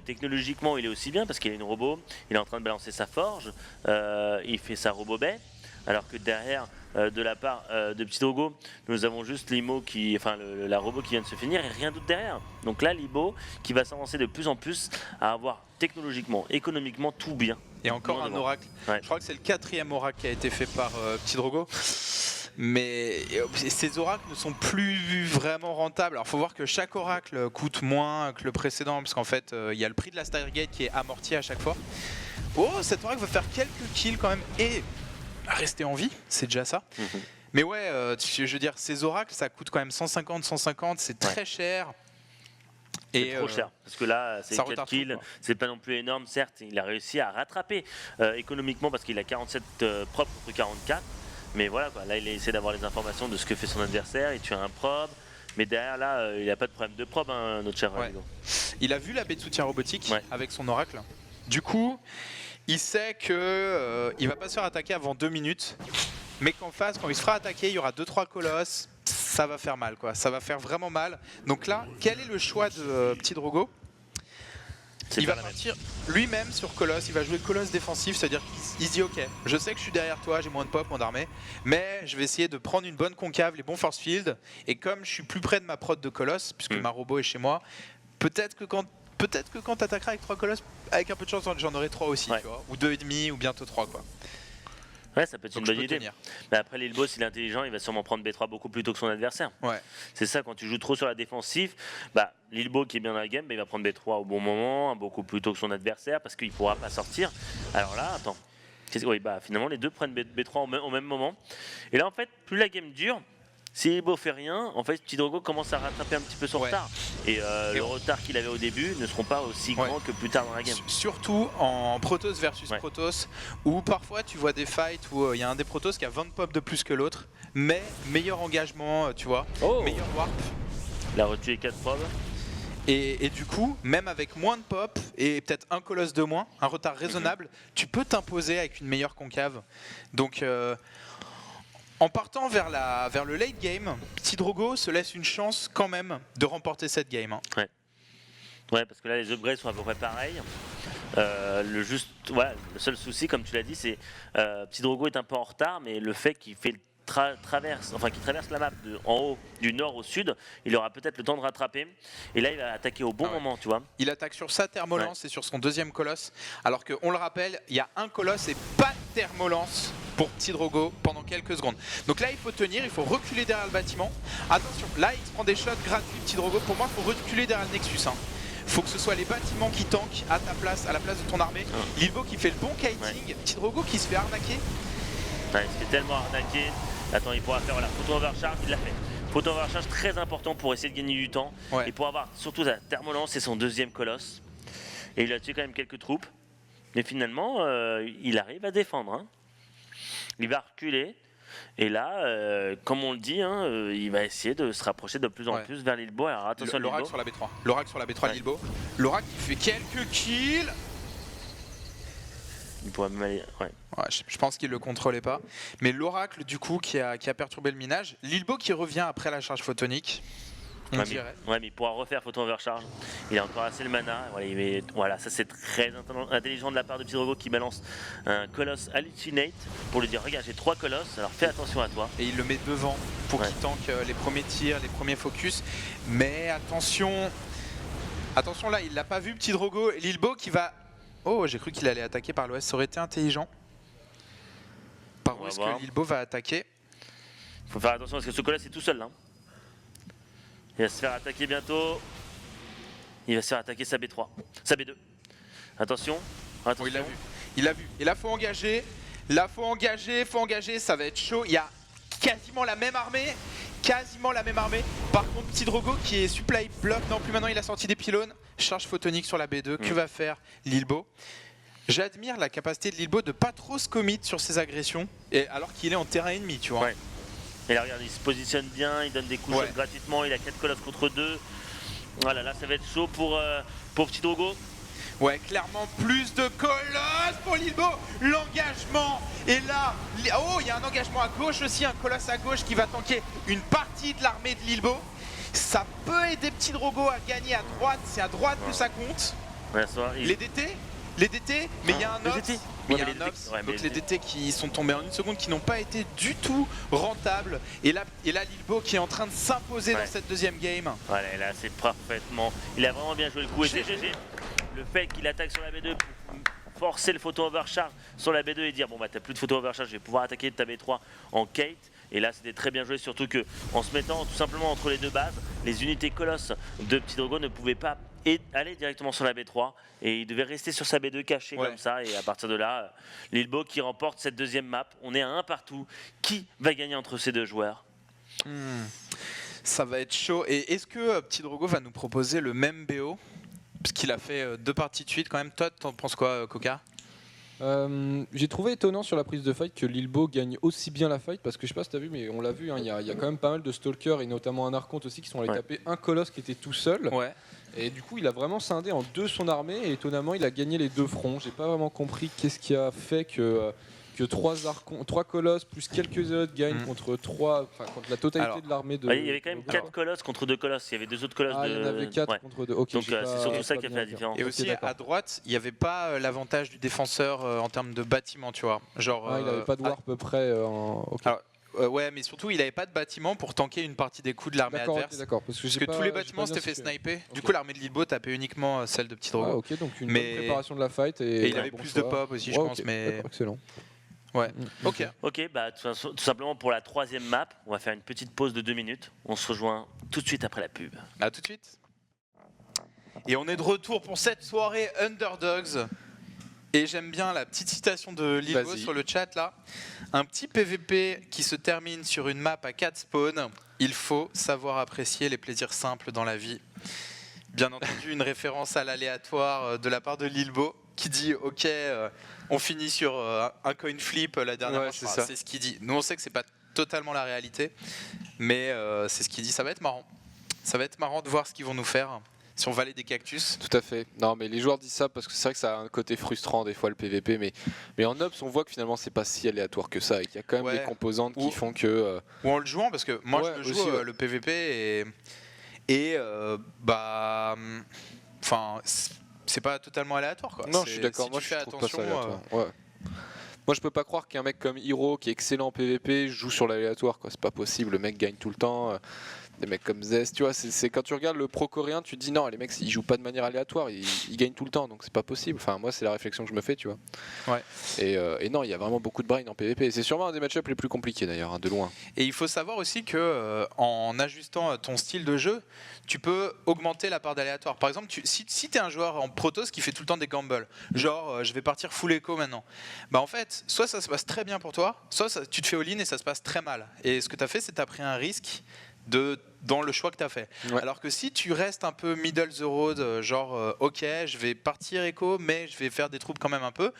Technologiquement, il est aussi bien parce qu'il a une robot, il est en train de balancer sa forge, il fait sa robot baie, alors que derrière, de la part de Petit Drogo, nous avons juste l'IMO qui, enfin la robot qui vient de se finir et rien d'autre derrière. Donc là, Lilbo qui va s'avancer de plus en plus à avoir technologiquement, économiquement tout bien. Et encore un oracle. Je crois que c'est le 4e oracle qui a été fait par Petit Drogo. Mais ces oracles ne sont plus vraiment rentables. Alors il faut voir que chaque oracle coûte moins que le précédent parce qu'en fait il y a le prix de la Stargate qui est amorti à chaque fois. Oh, cet oracle va faire quelques kills quand même et rester en vie, c'est déjà ça. Mais ouais, je veux dire, ces oracles ça coûte quand même 150, c'est très cher. C'est trop cher, parce que là, c'est 4 kills, c'est pas non plus énorme, certes, il a réussi à rattraper économiquement parce qu'il a 47 propres contre 44, mais voilà, quoi, là il essaie d'avoir les informations de ce que fait son adversaire, il tue un probe, mais derrière là, il n'a pas de problème de probe, hein, notre cher Rodrigo. Il a vu la baie de soutien robotique avec son oracle, du coup, il sait que il va pas se faire attaquer avant 2 minutes, mais qu'en face, quand il se fera attaquer, il y aura 2-3 colosses. Ça va faire mal, quoi. Ça va faire vraiment mal. Donc là, quel est le choix de Petit Drogo? Il va partir lui-même sur Colosse. Il va jouer Colosse défensif, c'est-à-dire qu'il se dit ok, je sais que je suis derrière toi, j'ai moins de pop, moins d'armée, mais je vais essayer de prendre une bonne concave, les bons force field. Et comme je suis plus près de ma prod de Colosse, puisque ma robot est chez moi, peut-être que quand t'attaqueras avec 3 colosses, avec un peu de chance, j'en aurai 3 aussi, tu vois, ou 2,5 ou bientôt 3, quoi. Ouais, ça peut être une bonne idée. Mais après, Lilbo, s'il est intelligent, il va sûrement prendre B3 beaucoup plus tôt que son adversaire. C'est ça, quand tu joues trop sur la défensive, bah, Lilbo qui est bien dans la game, bah, il va prendre B3 au bon moment, beaucoup plus tôt que son adversaire, parce qu'il ne pourra pas sortir. Alors là, attends. Oui, bah, finalement, les deux prennent B3 au même moment. Et là, en fait, plus la game dure, si Lilbo fait rien, en fait, Petit Drogo commence à rattraper un petit peu son retard. Et le retard qu'il avait au début ne seront pas aussi grands que plus tard dans la game. Surtout en Protoss versus Protoss, où parfois tu vois des fights où il y a un des Protoss qui a 20 pop de plus que l'autre, mais meilleur engagement, tu vois, meilleur warp. Il a retué 4 probes. Et du coup, même avec moins de pop et peut-être un colosse de moins, un retard raisonnable, tu peux t'imposer avec une meilleure concave. Donc... en partant vers le late game, Petit Drogo se laisse une chance quand même de remporter cette game. Ouais, parce que là les upgrades sont à peu près pareils. Le seul souci, comme tu l'as dit, c'est Petit Drogo est un peu en retard, mais le fait qu'il fait qu'il traverse la map en haut du nord au sud, il aura peut-être le temps de rattraper. Et là, il va attaquer au bon moment, tu vois. Il attaque sur sa thermolance et sur son deuxième colosse. Alors qu'on le rappelle, il y a un colosse et pas de thermolance pour Petit Drogo pendant quelques secondes. Donc là, il faut tenir, il faut reculer derrière le bâtiment. Attention, là, il se prend des shots gratuits, Petit Drogo. Pour moi, il faut reculer derrière le Nexus. Faut que ce soit les bâtiments qui tankent à ta place, à la place de ton armée. Lilbo qui fait le bon kiting, Petit Drogo qui se fait arnaquer. Il se fait tellement arnaquer. Attends, il pourra faire photo overcharge, il l'a fait. Photo overcharge très important pour essayer de gagner du temps et pour avoir surtout sa thermolance et son deuxième colosse. Et il a tué quand même quelques troupes. Mais finalement, il arrive à défendre. Il va reculer. Et là, comme on le dit, il va essayer de se rapprocher de plus en plus vers Lilbo. Alors attention à l'oracle sur la B3. L'oracle sur la B3 Lilbo. L'oracle qui fait quelques kills. Il pourrait même aller... je pense qu'il ne le contrôlait pas. Mais l'oracle, du coup, qui a perturbé le minage. Lilbo qui revient après la charge photonique. Mais il pourra refaire photo overcharge. Il a encore assez le mana. Voilà, ça c'est très intelligent de la part de Petit Drogo qui balance un colosse hallucinate pour lui dire regarde, j'ai 3 colosses, alors fais attention à toi. Et il le met devant pour qu'il tank les premiers tirs, les premiers focus. Mais attention, là, il l'a pas vu, Petit Drogo. Lilbo qui va... Oh, j'ai cru qu'il allait attaquer par l'ouest, ça aurait été intelligent. Par où est-ce que Lilbo va attaquer? Faut faire attention parce que ce colosse est tout seul là. Il va se faire attaquer bientôt. il va se faire attaquer sa B3, sa B2. Attention, attention. Bon, il l'a vu. Et là, faut engager. Là, faut engager. Ça va être chaud. Il y a quasiment la même armée. Par contre, petit Drogo qui est supply block. Non plus, maintenant il a sorti des pylônes. Charge photonique sur la B2. Que va faire Lilbo? J'admire la capacité de Lilbo de pas trop se commit sur ses agressions, et alors qu'il est en terrain ennemi, tu vois. Ouais. Et là, regarde, il se positionne bien, il donne des coups gratuitement, il a 4 colosses contre 2. Voilà, là, ça va être chaud pour petit Drogo. Ouais, clairement plus de colosses pour Lilbo. L'engagement est là. Oh, il y a un engagement à gauche aussi, un colosse à gauche qui va tanker une partie de l'armée de Lilbo. Ça peut aider petit Drogo à gagner à droite, c'est à droite que ça compte. Ouais, ça, Les DT, mais il y a un Ops. Donc les DT qui sont tombés en une seconde, qui n'ont pas été du tout rentables. Et là Lilbo qui est en train de s'imposer dans cette deuxième game. Voilà, là c'est parfaitement. Il a vraiment bien joué le coup et c'est GG. Le fait qu'il attaque sur la B2 pour forcer le photo overcharge sur la B2 et dire bon bah t'as plus de photo overcharge, je vais pouvoir attaquer ta B3 en Kate. Et là c'était très bien joué, surtout que en se mettant tout simplement entre les deux bases, les unités colosses de Petit Drogo ne pouvaient pas aller directement sur la B3 et il devait rester sur sa B2 caché comme ça, et à partir de là, Lilbo qui remporte cette deuxième map. On est à 1 partout. Qui va gagner entre ces deux joueurs? Ça va être chaud. Et est-ce que Petit Drogo va nous proposer le même BO? Parce qu'il a fait 2 parties de suite quand même. Toi, t'en penses quoi, Coca? J'ai trouvé étonnant sur la prise de fight que Lilbo gagne aussi bien la fight, parce que je sais pas si t'as vu, mais on l'a vu, il y a quand même pas mal de stalkers et notamment un archonte aussi qui sont allés taper un colosse qui était tout seul. Ouais. Et du coup, il a vraiment scindé en 2 son armée et étonnamment, il a gagné les 2 fronts. J'ai pas vraiment compris qu'est-ce qui a fait que 3 colosses plus quelques autres gagnent contre la totalité de l'armée de. Il y avait quand même 4 colosses contre 2 colosses. Il y avait 2 autres colosses. Il y en avait 4 contre 2. Okay, donc c'est surtout ça qui a fait la différence. Et aussi à droite, il n'y avait pas l'avantage du défenseur en termes de bâtiment, tu vois. Genre. Il n'avait pas de warp près. Ouais, mais surtout, il n'avait pas de bâtiment pour tanker une partie des coups de l'armée adverse. D'accord, parce que tous les bâtiments s'étaient fait sniper. Du coup, l'armée de Lilbo tapait uniquement celle de Petit Drogo. Ok, donc une bonne préparation de la fight. Et il avait plus de pop aussi, je pense. Mais excellent. Ouais. Ok, bah tout simplement pour la 3e map, on va faire une petite pause de 2 minutes. On se rejoint tout de suite après la pub. À tout de suite. Et on est de retour pour cette soirée Underdogs. Et j'aime bien la petite citation de Lilbo sur le chat là. Un petit PVP qui se termine sur une map à 4 spawns. Il faut savoir apprécier les plaisirs simples dans la vie. Bien entendu, une référence à l'aléatoire de la part de Lilbo qui dit ok, on finit sur un coin flip la dernière fois. C'est ce qu'il dit. Nous on sait que c'est pas totalement la réalité, mais c'est ce qu'il dit. Ça va être marrant. Ça va être marrant de voir ce qu'ils vont nous faire. Si on valait des cactus. Tout à fait. Non, mais les joueurs disent ça parce que c'est vrai que ça a un côté frustrant des fois le PVP, mais en Ops on voit que finalement c'est pas si aléatoire que ça et qu'il y a quand même des composantes qui font que. Ou en le jouant, parce que moi je le joue aussi, le PVP et enfin c'est pas totalement aléatoire quoi. Non, je suis d'accord. Si moi tu je fais trouve attention. Pas ça aléatoire. Moi je peux pas croire qu'un mec comme Hero qui est excellent en PVP joue sur l'aléatoire quoi. C'est pas possible. Le mec gagne tout le temps. Des mecs comme Zest, tu vois, c'est quand tu regardes le pro coréen, tu te dis non, les mecs ils jouent pas de manière aléatoire, ils gagnent tout le temps, donc c'est pas possible. Enfin, moi c'est la réflexion que je me fais, tu vois. Ouais. Et non, il y a vraiment beaucoup de brain en PVP. C'est sûrement un des match-ups les plus compliqués d'ailleurs, de loin. Et il faut savoir aussi que en ajustant ton style de jeu, tu peux augmenter la part d'aléatoire. Par exemple, si tu es un joueur en Protoss qui fait tout le temps des gambles, genre je vais partir full echo maintenant, bah en fait, soit ça se passe très bien pour toi, soit tu te fais all-in et ça se passe très mal. Et ce que tu as fait, c'est que tu as pris un risque dans le choix que tu as fait. Ouais. Alors que si tu restes un peu middle the road, genre ok, je vais partir echo, mais je vais faire des troupes quand même un peu,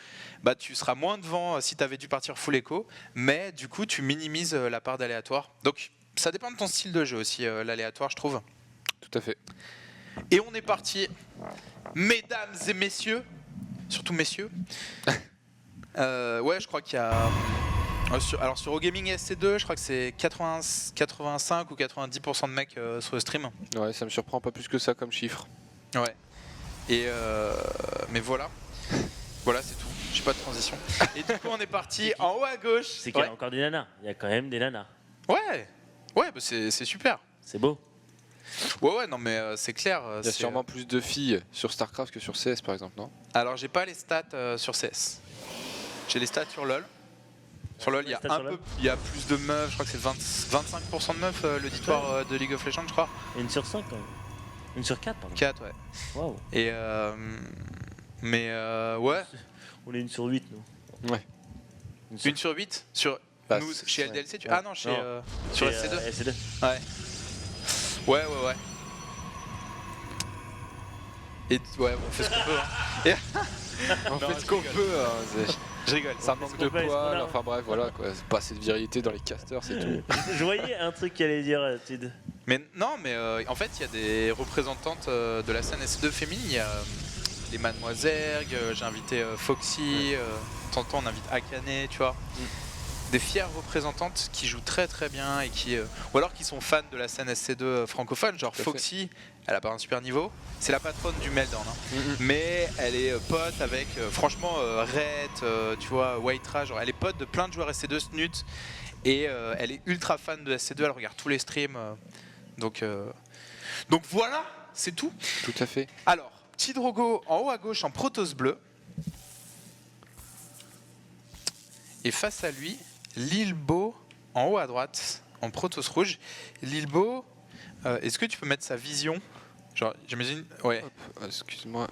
bah tu seras moins devant si tu avais dû partir full echo, mais du coup tu minimises la part d'aléatoire. Donc ça dépend de ton style de jeu aussi, l'aléatoire, je trouve. Tout à fait. Et on est parti, mesdames et messieurs, surtout messieurs. Ouais, je crois qu'il y a... Alors sur OGaming SC2, je crois que c'est 85 ou 90% de mecs sur le stream. Ouais, ça me surprend pas plus que ça comme chiffre. Ouais. Et mais voilà. Voilà, c'est tout. J'ai pas de transition. Et du coup, on est parti en haut à gauche. C'est qu'il y a encore des nanas. Il y a quand même des nanas. Ouais. Ouais, bah c'est super. C'est beau. Ouais, non, mais c'est clair. Il y a sûrement plus de filles sur StarCraft que sur CS, par exemple, non? Alors, j'ai pas les stats sur CS. J'ai les stats sur LoL. Sur LoL, il y a plus de meufs, je crois que c'est 25% de meufs l'auditoire de League of Legends, je crois. Et une sur 5 quand même. 1 sur 4, pardon. 4, ouais. Waouh. Et ouais, On est 1 sur 8, nous. Ouais. 1 sur 8 sur Bah, nous c'est- chez ouais. LDLC. Ouais. Ah non, sur Chez, SC2. SC2. Ouais. Et ouais, on fait ce qu'on peut. Hein. On Non, fait je ce qu'on rigole. peut. Je rigole. Ça fait manque ce de qu'on peut, est-ce qu'on poils. a- Enfin bref, voilà quoi. C'est pas assez de virilité dans les casters, c'est tout. Je voyais un truc qu'elle allait dire, Tid. Mais non, mais en fait, il y a des représentantes de la scène S2 féminine. Il y a les Mademoiselles, j'ai invité Foxy, de temps en temps on invite Akane, tu vois. Des fières représentantes qui jouent très très bien et qui ou alors qui sont fans de la scène SC2 francophone, genre Tout à fait. Foxy, elle a pas un super niveau, c'est la patronne du Meltdown, hein. Mais elle est pote avec franchement Red, tu vois, White genre elle est pote de plein de joueurs SC2 snut et elle est ultra fan de SC2, elle regarde tous les streams, donc voilà, c'est tout. Tout à fait. Alors, petit Drogo en haut à gauche en Protoss bleu. Et face à lui, Lilbo en haut à droite en Protoss rouge. Lilbo, est-ce que tu peux mettre sa vision? Genre, j'imagine. Ouais. Excuse-moi.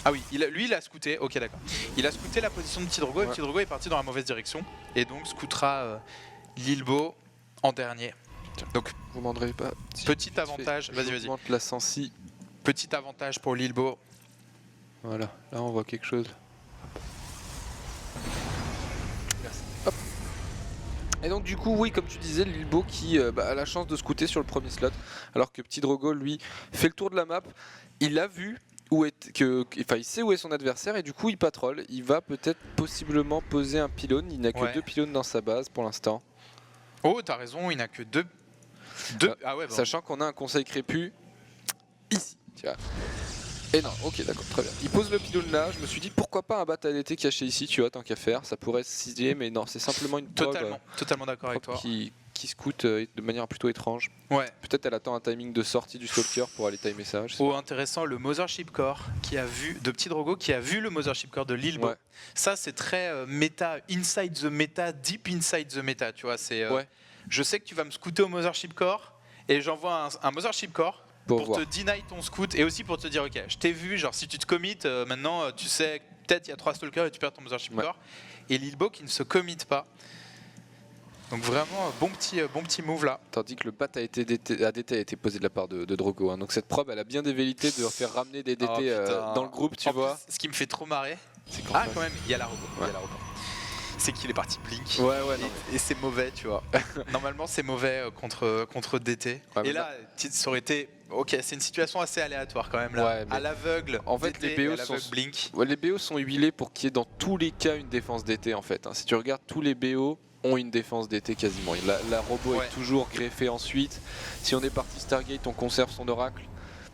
Ah oui, lui il a scouté, ok d'accord. Il a scouté la position de Petit Drogo et Ouais. Petit Drogo est parti dans la mauvaise direction. Et donc scoutera Lilbo en dernier. Donc, Vous m'en demanderez pas. Si petit vite avantage, fait, vas-y, vas-y. j'augmente la sensi. Petit avantage pour Lilbo. Voilà, là on voit quelque chose. Merci. Hop. Et donc du coup, oui, comme tu disais, Lilbo qui a la chance de scouter sur le premier slot, alors que Petit Drogo, lui, fait le tour de la map. Il a vu il sait où est son adversaire et du coup il patrole. Il va peut-être possiblement poser un pylône. Il n'a que Ouais. 2 pylônes dans sa base pour l'instant. Oh, t'as raison, il n'a que deux. Ah ouais, bon. Sachant qu'on a un conseil crépu ici. Tu vois. Et non, ok, d'accord, très bien. Il pose le pylône là, je me suis dit pourquoi pas un bataille d'été caché ici, tu vois, tant qu'à faire, ça pourrait se ciser, mais non, c'est simplement une probe, Totalement d'accord avec probe toi. qui scoute de manière plutôt étrange. Ouais. Peut-être elle attend un timing de sortie du stalker pour aller timer ça. je sais Oh, intéressant, le Mothership Core de Petit Drogo qui a vu le Mothership Core de Lilbo. Ouais. Ça, c'est très méta, inside the meta, deep inside the meta, tu vois. C'est, Ouais. Je sais que tu vas me scouter au Mothership Core et j'envoie un Mothership Core pour voir. te deny ton scout et aussi pour te dire, ok, je t'ai vu, genre si tu te commit, maintenant tu sais, peut-être il y a 3 stalkers et tu perds ton Mothership Ouais. Core. Et Lilbo qui ne se commit pas. Donc vraiment, bon petit move là. Tandis que le bat ADT a été posé de la part de Drogo. Hein. Donc cette probe, elle a bien des velléités de faire ramener des DT Oh, putain. dans le groupe, tu En vois. plus, ce qui me fait trop marrer. C'est Ah, quand même, il y a la robot. il y a Ouais. la robot. C'est qu'il est parti blink. Ouais, ouais, non, Et c'est mauvais, tu vois. Normalement, c'est mauvais contre DT. Ouais, mais et là, ça aurait été. Ok, c'est une situation assez aléatoire quand même là. Ouais, mais à l'aveugle. en fait, DT les et BO à l'aveugle sont- blink. Ouais, les BO sont huilés pour qu'il y ait dans tous les cas une défense DT en fait. Hein. Si tu regardes, tous les BO ont une défense DT quasiment. La robot Ouais. est toujours greffée ensuite. Si on est parti Stargate, on conserve son oracle.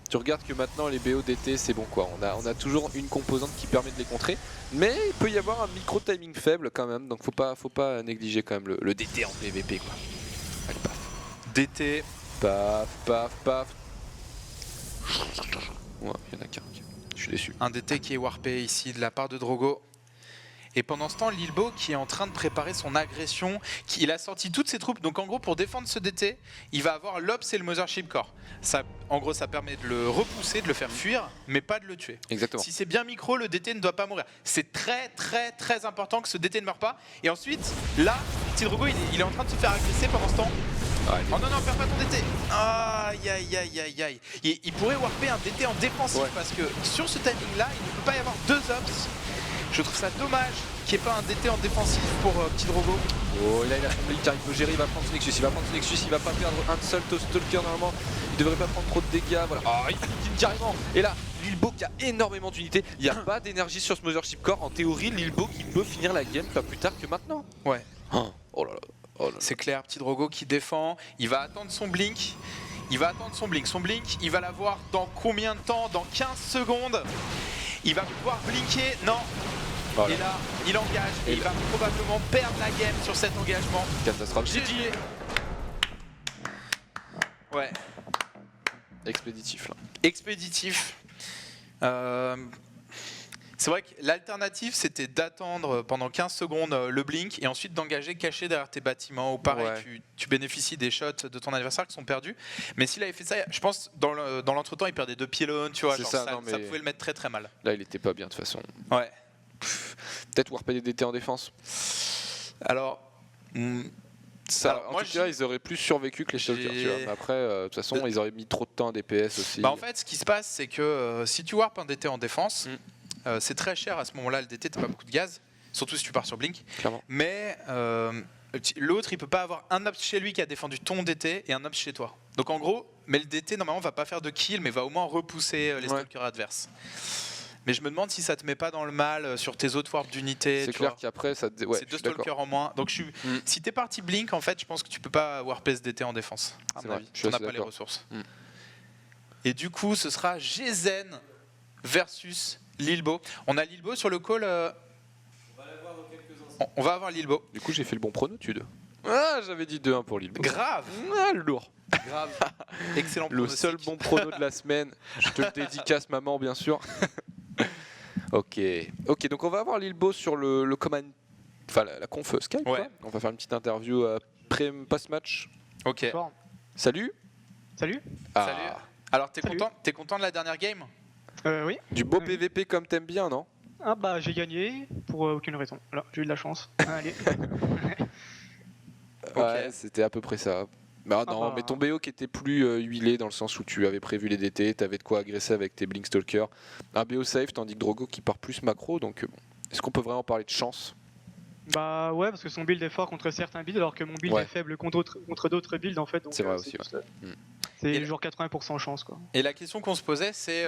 Tu regardes que maintenant les BO DT c'est bon quoi. On a toujours une composante qui permet de les contrer. Mais il peut y avoir un micro timing faible quand même. Donc faut pas négliger quand même le DT en PVP quoi. Allez paf. DT. Paf, paf, paf. Ouais, il y en a qu'un. Ok. Je suis déçu. Un DT qui est warpé ici de la part de Drogo. Et pendant ce temps, Lilbo qui est en train de préparer son agression, il a sorti toutes ses troupes. Donc en gros, pour défendre ce DT, il va avoir l'Ops et le Mothership Core. Ça, en gros, ça permet de le repousser, de le faire fuir, mais pas de le tuer. Exactement. Si c'est bien micro, le DT ne doit pas mourir. C'est très très très important que ce DT ne meure pas. Et ensuite, là, Petit Drogo, il est en train de se faire agresser pendant ce temps. Ah, il est- Oh non, non, perds pas ton DT. Aïe, aïe, aïe, aïe, aïe. Il pourrait warper un DT en défensif Ouais. parce que sur ce timing-là, il ne peut pas y avoir deux Ops. Je trouve ça dommage qu'il n'y ait pas un DT en défensif pour Petit Drogo. Oh, là il a son blink, il peut gérer, il va prendre son Nexus, il va pas perdre un seul Stalker normalement, il devrait pas prendre trop de dégâts, voilà. Oh, il liquide carrément. Et là, Lilbo qui a énormément d'unités, il n'y a pas d'énergie sur ce Mothership Core, en théorie Lilbo qui peut finir la game pas plus tard que maintenant. Ouais. Oh là là. Oh là là. C'est clair, Petit Drogo qui défend. Il va attendre son blink. Son blink, il va l'avoir dans combien de temps? Dans 15 secondes. Il va pouvoir blinker. Non. Oh là Et là, il engage. Et Et il là- va probablement perdre la game sur cet engagement. Catastrophe. GG. Ouais. Expéditif là. Expéditif. C'est vrai que l'alternative, c'était d'attendre pendant 15 secondes le blink et ensuite d'engager caché derrière tes bâtiments. Ou pareil, Ouais. tu bénéficies des shots de ton adversaire qui sont perdus. Mais s'il avait fait ça, je pense dans l'entretemps, il perdait 2 pylônes, tu vois. C'est Genre, ça, ça, non, mais- ça pouvait le mettre très très mal. Là, il était pas bien de toute façon. Ouais. Peut-être warper des DT en défense. Alors. Ça, Alors, en moi, tout cas, ils auraient plus survécu que les Stalkers. j'ai- Tu vois. Mais après, de toute façon, ils auraient mis trop de temps à DPS aussi. Bah en fait, ce qui se passe, c'est que si tu warp un DT en défense, c'est très cher à ce moment-là. Le DT, t'as pas beaucoup de gaz, surtout si tu pars sur Blink. Clairement. Mais l'autre, il peut pas avoir un ops chez lui qui a défendu ton DT et un ops chez toi. Donc en gros, mais le DT normalement va pas faire de kill, mais va au moins repousser les Ouais. stalkers adverses. Mais je me demande si ça te met pas dans le mal sur tes autres warps d'unités. C'est tu clair vois. qu'après, ça. Ouais, C'est je 2 suis d'accord. stalkers en moins. Donc si t'es parti Blink, en fait, je pense que tu peux pas warper ce DT en défense. À C'est mon vrai, avis. je suis On n'a assez pas les d'accord. ressources. Mm. Et du coup, ce sera Gezen versus Lilbo. On a Lilbo sur le call. On va avoir Lilbo. Du coup, j'ai fait le bon pronotude. Ah, j'avais dit 2-1 pour Lille. Grave. Ah, lourd. Grave. Excellent. Le pronostic. seul bon prono de la semaine. Je te le dédicace, maman, bien sûr. Ok. Ok, donc on va avoir Lilbo sur le command. Enfin, la conf Skype. Ouais. Quoi. On va faire une petite interview post-match. Ok. Fort. Salut. Salut. Ah, Salut. Alors, Salut. t'es content de la dernière game? Oui. du beau Oui. PVP comme t'aimes bien, non? Ah bah j'ai gagné pour aucune raison. Voilà, j'ai eu de la chance. Allez. Ouais, c'était à peu près ça. Bah, non, bah. mais ton BO qui était plus huilé dans le sens où tu avais prévu les DT, t'avais de quoi agresser avec tes Blink Stalker. Un BO safe, tandis que Drogo qui part plus macro, donc bon. Est-ce qu'on peut vraiment parler de chance? Bah ouais, parce que son build est fort contre certains builds, alors que mon build Ouais. est faible contre d'autres builds en fait. donc, C'est vrai aussi, juste, Mm. C'est Et- genre 80% chance quoi. Et la question qu'on se posait, c'est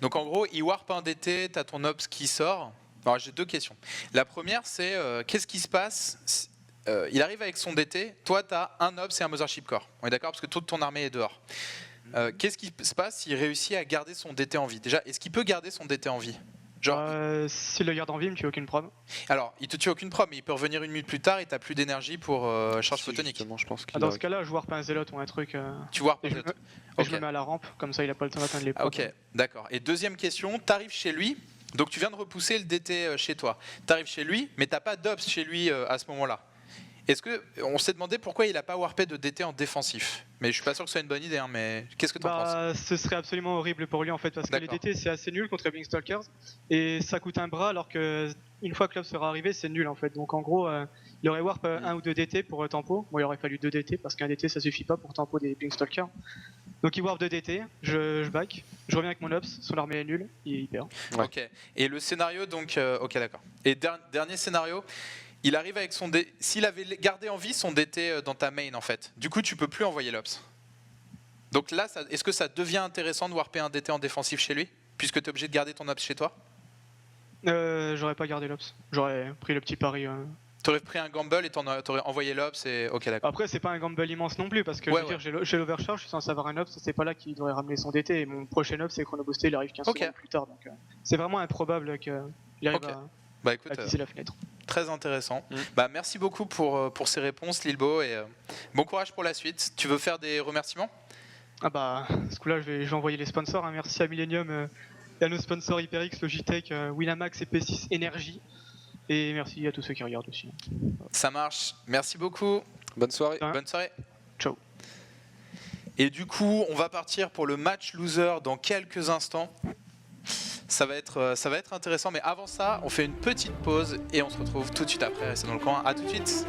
donc en gros, il warp un DT, t'as ton ops qui sort. Alors j'ai 2 questions. La première, c'est qu'est-ce qui se passe il arrive avec son DT, toi t'as un ops et un Mothership Core. On est d'accord parce que toute ton armée est dehors. Qu'est-ce qui se passe s'il réussit à garder son DT en vie? Déjà, est-ce qu'il peut garder son DT en vie? Genre, S'il le garde en vie, il me tue aucune prom. alors, il te tue aucune prom, mais il peut revenir 1 minute plus tard et t'as plus d'énergie pour charge Si, photonique. justement, je pense qu'il Dans aurait- ce cas-là, je warp un zélote ou un truc. Tu warp Et je, peut-être. et je Ok. me mets à la rampe, comme ça il a pas le temps d'atteindre les Ah, proms. ok, d'accord. Et deuxième question, t'arrives chez lui, donc tu viens de repousser le DT chez toi. T'arrives chez lui, mais t'as pas d'ops chez lui à ce moment-là. Est-ce que on s'est demandé pourquoi il a pas warpé de DT en défensif? Mais je suis pas sûr que ce soit une bonne idée, hein, mais qu'est-ce que t'en penses? Bah, ce serait absolument horrible pour lui en fait, parce que les D'accord. DT c'est assez nul contre Blink Stalkers et ça coûte un bras, alors que une fois que l'ops sera arrivé, c'est nul en fait. Donc en gros, il aurait warp 1 ou 2 DT pour tempo. Bon, il aurait fallu 2 DT parce qu'un DT ça suffit pas pour tempo des Blink Stalkers. Donc il warp 2 DT, je back, je reviens avec mon ops, son armée est nulle, il perd. Ouais. Ok. Et le scénario, donc, ok, d'accord. Et dernier scénario, il arrive avec son DT. S'il avait gardé en vie son DT dans ta main, en fait, du coup, tu peux plus envoyer l'ops. Donc là, est-ce que ça devient intéressant de warper un DT en défensif chez lui, puisque tu es obligé de garder ton ops chez toi? J'aurais pas gardé l'ops, j'aurais pris le petit pari. T'aurais pris un gamble et t'aurais envoyé l'ops et ok, d'accord. Après, c'est pas un gamble immense non plus, parce que Ouais, je veux dire, j'ai l'overcharge, je suis censé avoir un ops, c'est pas là qu'il devrait ramener son DT, et mon prochain ops c'est chrono boosté, il arrive 15 Ok. secondes plus tard, donc c'est vraiment improbable qu'il arrive Ok. à Bah écoute, tisser la fenêtre. très intéressant. Mm. Bah merci beaucoup pour ces réponses, Lilbo, et bon courage pour la suite. Tu veux faire des remerciements? Ah bah, ce coup-là, je vais envoyer les sponsors, hein. Merci à Millennium et à nos sponsors HyperX, Logitech, Winamax et P6 Energy, et merci à tous ceux qui regardent aussi. Ça marche. Merci beaucoup. Bonne soirée. Ouais. Bonne soirée. Ciao. Et du coup, on va partir pour le match loser dans quelques instants. Ça va être intéressant, mais avant ça, on fait une petite pause et on se retrouve tout de suite après. Restez dans le coin. À tout de suite.